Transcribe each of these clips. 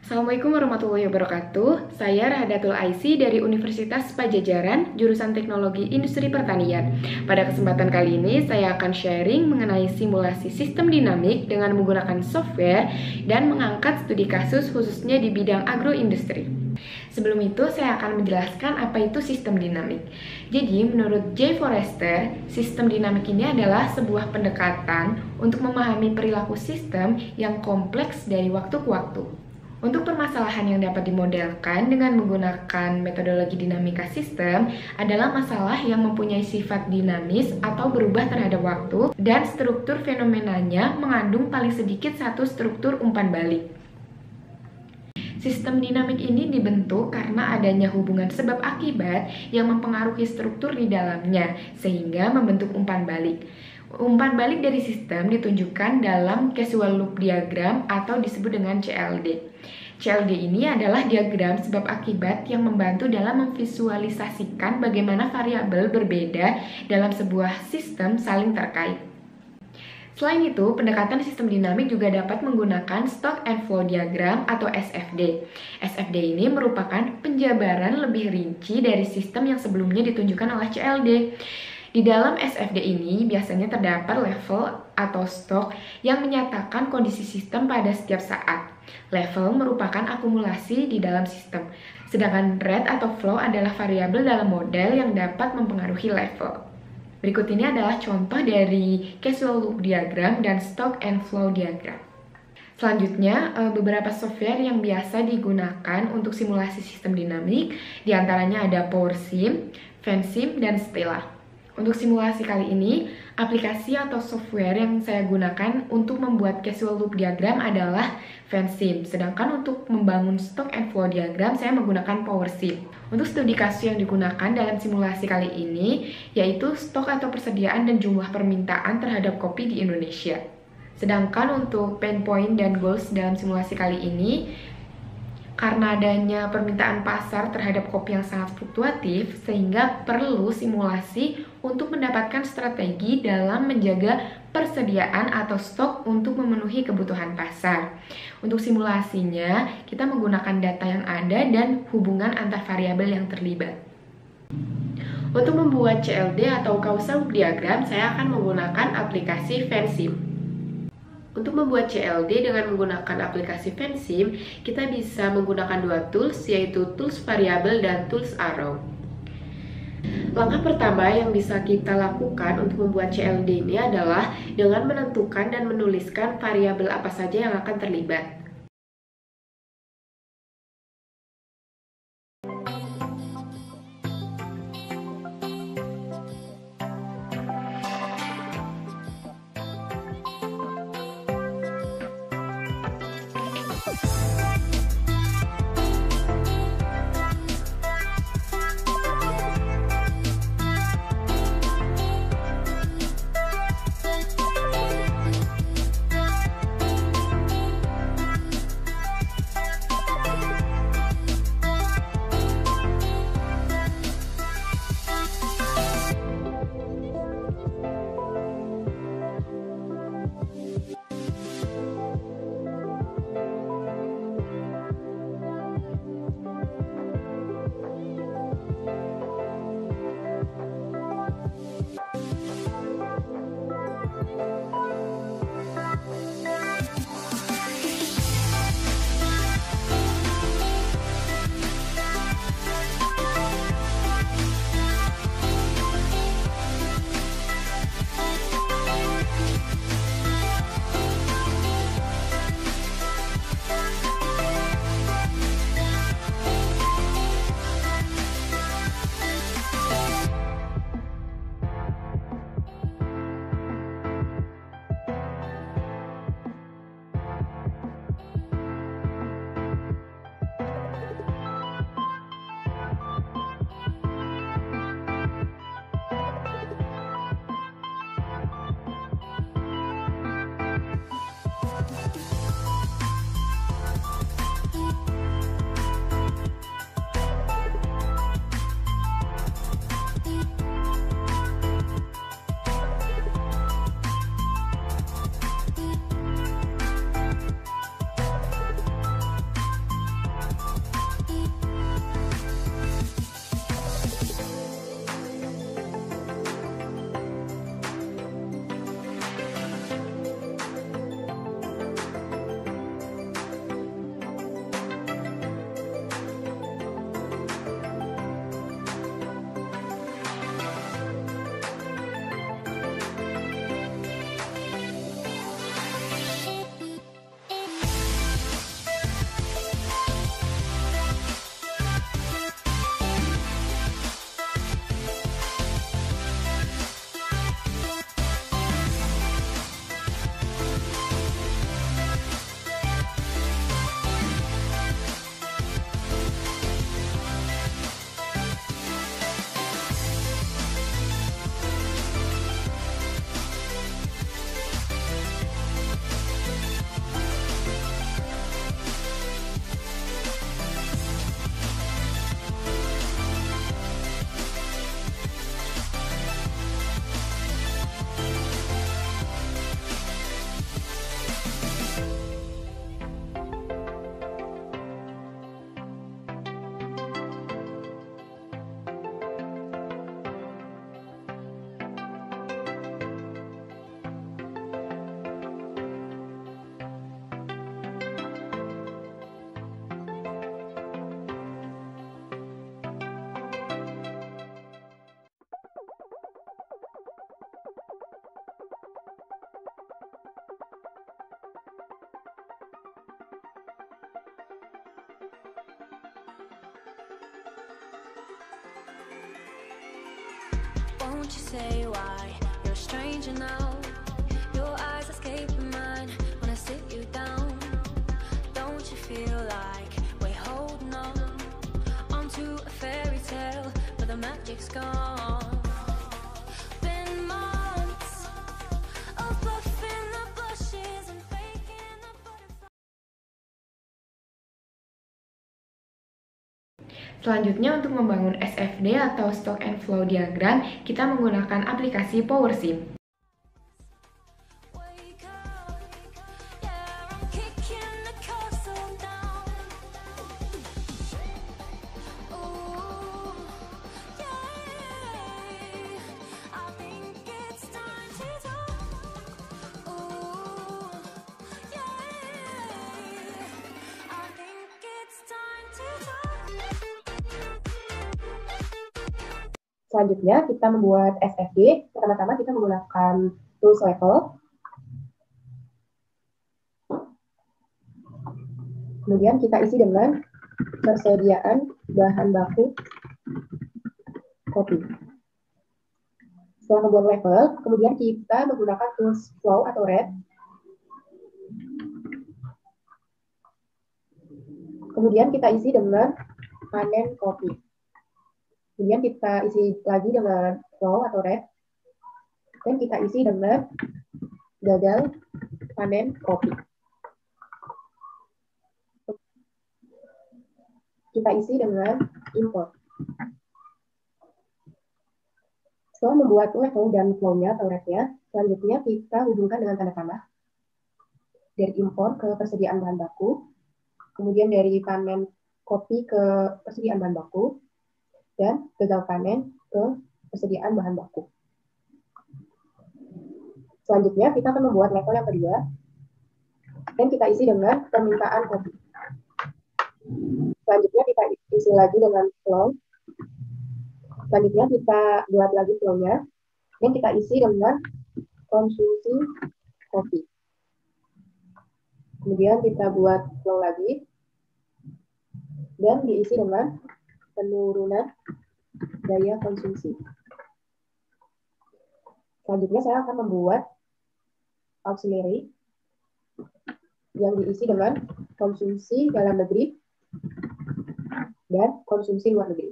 Assalamualaikum warahmatullahi wabarakatuh. Saya Rahadatul Aisy dari Universitas Pajajaran, jurusan Teknologi Industri Pertanian. Pada kesempatan kali ini, saya akan sharing mengenai simulasi sistem dinamik dengan menggunakan software dan mengangkat studi kasus khususnya di bidang agroindustri. Sebelum itu, saya akan menjelaskan apa itu sistem dinamik. Jadi, menurut J. Forrester, sistem dinamik ini adalah sebuah pendekatan untuk memahami perilaku sistem yang kompleks dari waktu ke waktu. Untuk permasalahan yang dapat dimodelkan dengan menggunakan metodologi dinamika sistem adalah masalah yang mempunyai sifat dinamis atau berubah terhadap waktu dan struktur fenomenanya mengandung paling sedikit satu struktur umpan balik. Sistem dinamik ini dibentuk karena adanya hubungan sebab akibat yang mempengaruhi struktur di dalamnya sehingga membentuk umpan balik. Umpan balik dari sistem ditunjukkan dalam causal loop diagram atau disebut dengan CLD. CLD ini adalah diagram sebab akibat yang membantu dalam memvisualisasikan bagaimana variabel berbeda dalam sebuah sistem saling terkait. Selain itu, pendekatan sistem dinamik juga dapat menggunakan stock and flow diagram atau SFD. SFD ini merupakan penjabaran lebih rinci dari sistem yang sebelumnya ditunjukkan oleh CLD. Di dalam SFD ini biasanya terdapat level atau stok yang menyatakan kondisi sistem pada setiap saat. Level merupakan akumulasi di dalam sistem, sedangkan rate atau flow adalah variabel dalam model yang dapat mempengaruhi level. Berikut ini adalah contoh dari causal loop diagram dan stock and flow diagram. Selanjutnya, beberapa software yang biasa digunakan untuk simulasi sistem dinamik, diantaranya ada PowerSim, FanSim, dan Stella. Untuk simulasi kali ini, aplikasi atau software yang saya gunakan untuk membuat causal loop diagram adalah FanSim. Sedangkan untuk membangun stock and flow diagram, saya menggunakan PowerSim. Untuk studi kasus yang digunakan dalam simulasi kali ini, yaitu stok atau persediaan dan jumlah permintaan terhadap kopi di Indonesia. Sedangkan untuk pain point dan goals dalam simulasi kali ini, karena adanya permintaan pasar terhadap kopi yang sangat fluktuatif, sehingga perlu simulasi untuk mendapatkan strategi dalam menjaga persediaan atau stok untuk memenuhi kebutuhan pasar. Untuk simulasinya, kita menggunakan data yang ada dan hubungan antar variabel yang terlibat. Untuk membuat CLD atau causal loop diagram, saya akan menggunakan aplikasi FanSim. Untuk membuat CLD dengan menggunakan aplikasi FanSim, kita bisa menggunakan dua tools, yaitu tools variabel dan tools arrow. Langkah pertama yang bisa kita lakukan untuk membuat CLD ini adalah dengan menentukan dan menuliskan variabel apa saja yang akan terlibat. Won't you say why you're a stranger now? Your eyes escape mine when I sit you down. Don't you feel like we're holding on onto a fairy tale, but the magic's gone? Been months of bluffing the blushes and faking the butterflies. Selanjutnya untuk membangun SFD atau Stock and Flow Diagram, kita menggunakan aplikasi PowerSim. Wake up, yeah, I'm kicking the castle down. Ooh, yeah, I think it's time to talk. Ooh, yeah, I think it's time to talk. Selanjutnya kita membuat SFD. Pertama-tama kita menggunakan tools level. Kemudian kita isi dengan persediaan bahan baku kopi. Setelah membuat level, kemudian kita menggunakan tools flow atau red. Kemudian kita isi dengan panen kopi. Kemudian kita isi lagi dengan flow atau red. Dan kita isi dengan gagal panen kopi. Kita isi dengan import. Setelah membuat level dan flow-nya atau red-nya, selanjutnya kita hubungkan dengan tanda tambah. Dari import ke persediaan bahan baku. Kemudian dari panen kopi ke persediaan bahan baku. Dan gagal panen ke persediaan bahan baku. Selanjutnya kita akan membuat level yang kedua dan kita isi dengan permintaan kopi. Selanjutnya kita isi lagi dengan flow. Selanjutnya kita buat lagi flow-nya dan kita isi dengan konsumsi kopi. Kemudian kita buat flow lagi dan diisi dengan penurunan daya konsumsi. Selanjutnya saya akan membuat auxiliary yang diisi dengan konsumsi dalam negeri dan konsumsi luar negeri.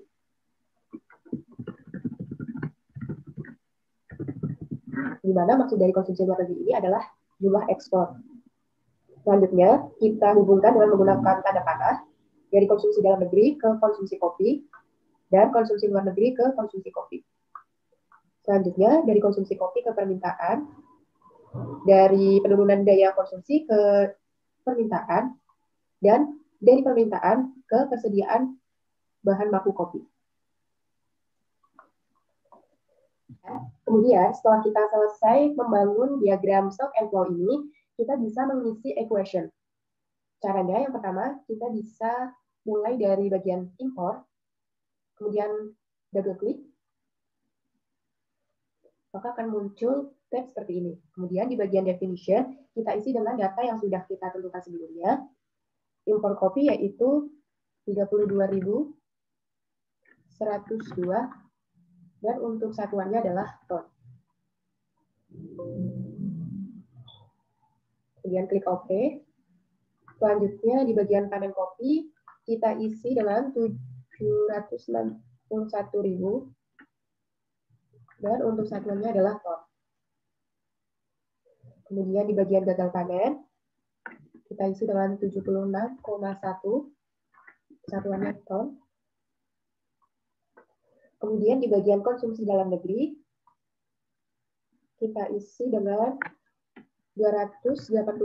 Di mana maksud dari konsumsi luar negeri ini adalah jumlah ekspor. Selanjutnya kita hubungkan dengan menggunakan tanda panah dari konsumsi dalam negeri ke konsumsi kopi dan konsumsi luar negeri ke konsumsi kopi. Selanjutnya dari konsumsi kopi ke permintaan, dari penurunan daya konsumsi ke permintaan, dan dari permintaan ke persediaan bahan baku kopi. Kemudian setelah kita selesai membangun diagram stock and flow ini, kita bisa mengisi equation. Caranya yang pertama, kita bisa mulai dari bagian import, kemudian double klik, maka akan muncul tab seperti ini. Kemudian di bagian definition, kita isi dengan data yang sudah kita tentukan sebelumnya. Import kopi yaitu 32.102, dan untuk satuannya adalah ton. Kemudian klik OK. Selanjutnya di bagian panen kopi, kita isi dengan 761.000, dan untuk satuannya adalah ton. Kemudian di bagian gagal panen, kita isi dengan 76,1, satuannya ton. Kemudian di bagian konsumsi dalam negeri, kita isi dengan 288.000,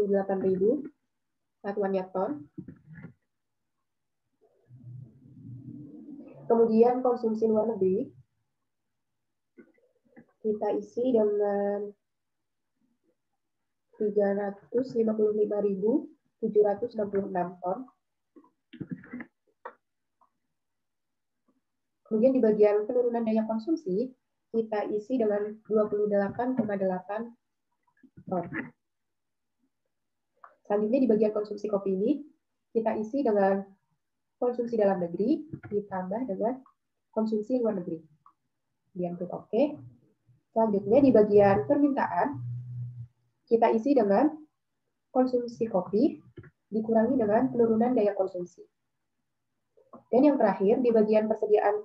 satuannya ton. Kemudian konsumsi luar negeri, kita isi dengan 355.766 ton. Kemudian di bagian penurunan daya konsumsi, kita isi dengan 28,8 ton. Selanjutnya di bagian konsumsi kopi ini, kita isi dengan konsumsi dalam negeri ditambah dengan konsumsi luar negeri. Kemudian klik OK. Selanjutnya di bagian permintaan, kita isi dengan konsumsi kopi dikurangi dengan penurunan daya konsumsi. Dan yang terakhir, di bagian persediaan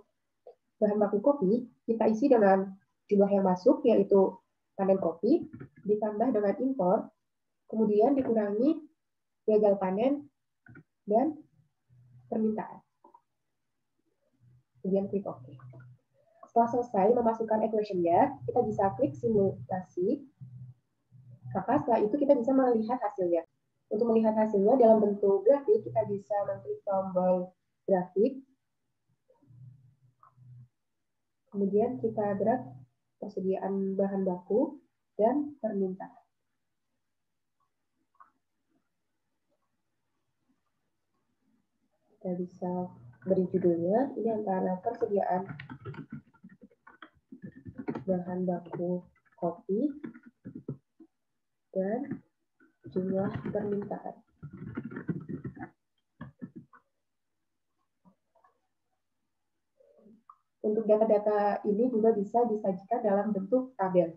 bahan baku kopi, kita isi dengan jumlah yang masuk, yaitu panen kopi, ditambah dengan impor, kemudian dikurangi gagal panen dan permintaan. Kemudian klik OK. Setelah selesai memasukkan equation-nya, kita bisa klik simulasi. Maka setelah itu kita bisa melihat hasilnya. Untuk melihat hasilnya dalam bentuk grafik, kita bisa mengklik tombol grafik. Kemudian kita drag persediaan bahan baku dan permintaan. Kita bisa beri judulnya, ini antara persediaan bahan baku kopi dan jumlah permintaan. Untuk data-data ini juga bisa disajikan dalam bentuk tabel.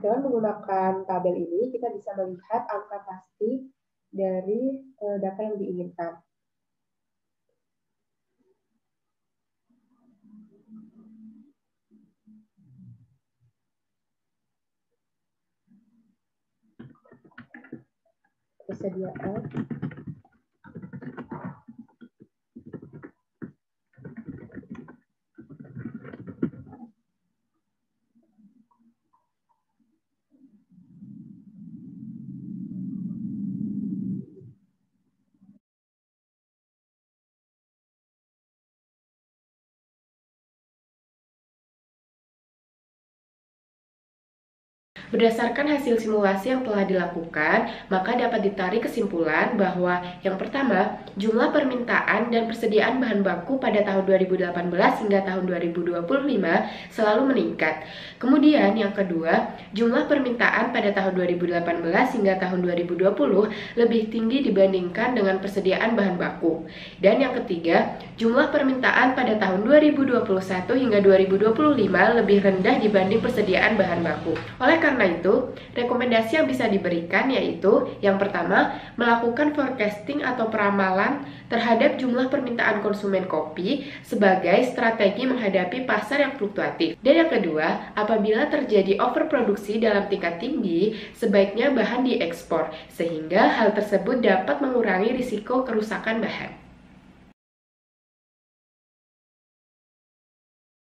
Dengan menggunakan tabel ini, kita bisa melihat angka pasti dari data yang diinginkan. Persediaan Berdasarkan hasil simulasi yang telah dilakukan, maka dapat ditarik kesimpulan bahwa yang pertama, jumlah permintaan dan persediaan bahan baku pada tahun 2018 hingga tahun 2025 selalu meningkat. Kemudian yang kedua, jumlah permintaan pada tahun 2018 hingga tahun 2020 lebih tinggi dibandingkan dengan persediaan bahan baku. Dan yang ketiga, jumlah permintaan pada tahun 2021 hingga 2025 lebih rendah dibanding persediaan bahan baku. Oleh karena itu, rekomendasi yang bisa diberikan yaitu yang pertama, melakukan forecasting atau peramalan terhadap jumlah permintaan konsumen kopi sebagai strategi menghadapi pasar yang fluktuatif. Dan yang kedua, apabila terjadi overproduksi dalam tingkat tinggi, sebaiknya bahan diekspor sehingga hal tersebut dapat mengurangi risiko kerusakan bahan.